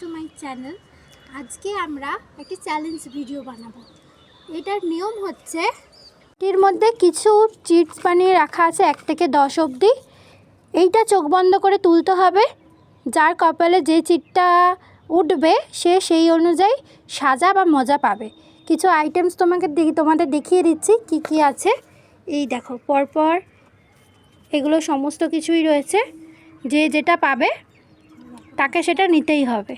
To my channel. আজকে আমরা একটি চ্যালেঞ্জ ভিডিও বানাবো। এটার নিয়ম হচ্ছে, এর মধ্যে কিছু চিটস বানিয়ে রাখা আছে 1 থেকে 10 অবধি। এইটা চোখ বন্ধ করে তুলতে হবে। যার কপালে যে চিটটা উঠবে সে সেই অনুযায়ী সাজা বা মজা পাবে। কিছু আইটেমস তোমাদের দেখিয়ে দিচ্ছি কি কি আছে। এই দেখো পরপর এগুলো সমস্ত কিছুই রয়েছে। যে যেটা পাবে তাকে সেটা নিতেই হবে।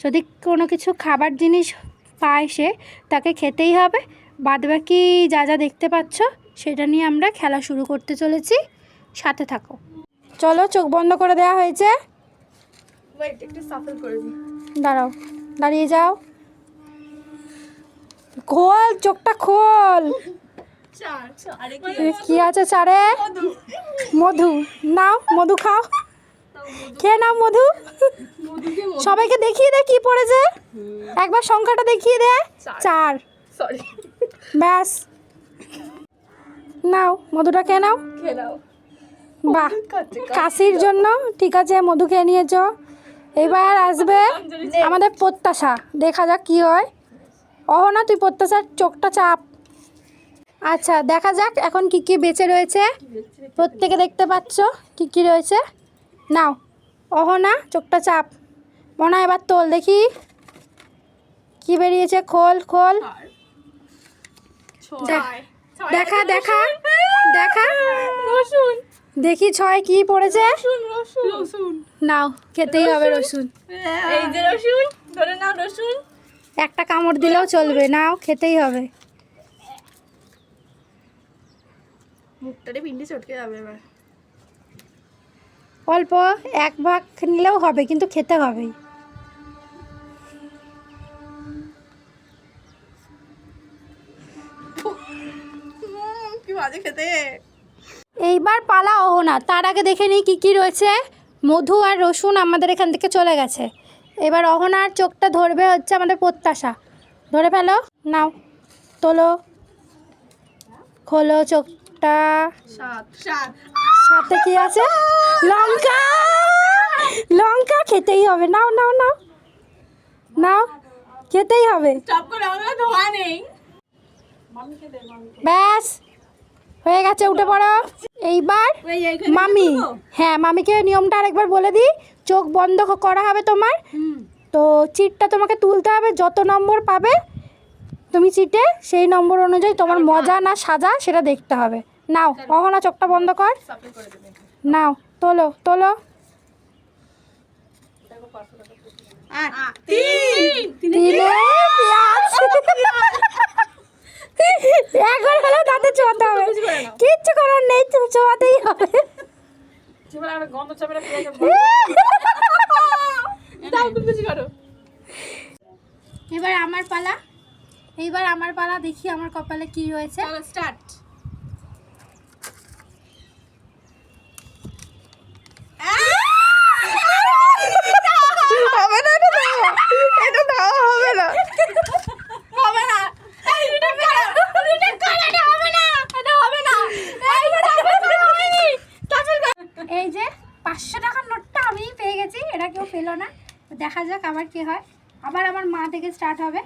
যদি কোনো কিছু খাবার জিনিস পায় সে তাকে খেতেই হবে। বাদবাকি যা যা দেখতে পাচ্ছ সেটা নিয়ে আমরা খেলা শুরু করতে চলেছি। সাথে থাকো। চলো, চোখ বন্ধ করে দেওয়া হয়েছে। দাঁড়াও, দাঁড়িয়ে যাও। খোল, চোখটা খোল। কি আছে চারে? মধু। নাও, মধু খাও। খেয়ে নাও মধু। সবাইকে দেখিয়ে দে কি পড়েছে। একবার সংখ্যাটা দেখিয়ে দে। 4। ব্যাস, নাও মধুটা খেয়ে নাও। বাহ, কাশির জন্য ঠিক আছে, মধু খেয়ে নিয়েছ। এবার আসবে আমাদের প্রত্যাশা। দেখা যাক কি হয়। অহনা, তুই প্রত্যাশার চোখটা চাপ। আচ্ছা, দেখা যাক এখন কি কি বেঁচে রয়েছে। প্রত্যেকে দেখতে পাচ্ছ কি কি রয়েছে। নাও অহনা, চোখটা চাপ। মনা, এবার তোল দেখি কি বেরিয়েছে। খোল খোল। দেখা দেখা দেখা দেখি 6 কি পড়েছে। নাও, খেতেই হবে রসুন। এই যে রসুন, ধরে নাও রসুন। একটা কামড় দিলেও চলবে, নাও খেতেই হবে। মুখটারে পিন্ডি চটকে যাবে এবার। অল্প 1 ভাগ নিলেও হবে, কিন্তু খেতে হবেই। কি বাজে খেতে। এইবার পালা অহনা। তার আগে দেখে নিই কী কী রয়েছে। মধু আর রসুন আমাদের এখান থেকে চলে গেছে। এবার অহনার চোখটা ধরবে হচ্ছে আমাদের প্রত্যাশা। ধরে ফেলো। নাও তোলো, খোলো চোখটা। সাথে কি আছে? লঙ্কা। লঙ্কা খেতেই হবে। নাও নাও নাও নাও, খেতেই হবে। স্টপ করে, আমার ধোয়া নেই। ব্যাস হয়ে গেছে, উঠে পড়ো। এইবার মামি, হ্যাঁ মামিকে নিয়মটা আরেকবার বলে দিই। চোখ বন্ধ করা হবে তোমার। তো চিটটা তোমাকে তুলতে হবে। যত নম্বর পাবে তুমি চিটে, সেই নম্বর অনুযায়ী তোমার মজা না সাজা সেটা দেখতে হবে। নাও অহনা, চোখটা বন্ধ কর। নাও তোলো তোলো। 3 পেঁয়াজ। একবার হলেও দাঁতে চোয়াতে হবে। কিচ্ছু করার নেই, চোয়াতেই হবে। এবার আমার পালা। এইবার আমার পালা, দেখি আমার কপালে কি রয়েছে। স্টার্ট। হবে না, এটা দাও হবে না, হবে না। এই যে 500 টাকার নোটটা আমি পেয়ে গেছি, এটা কেউ পেলো না। দেখা যাক আবার কি হয়। আবার আমার মা থেকে স্টার্ট হবে।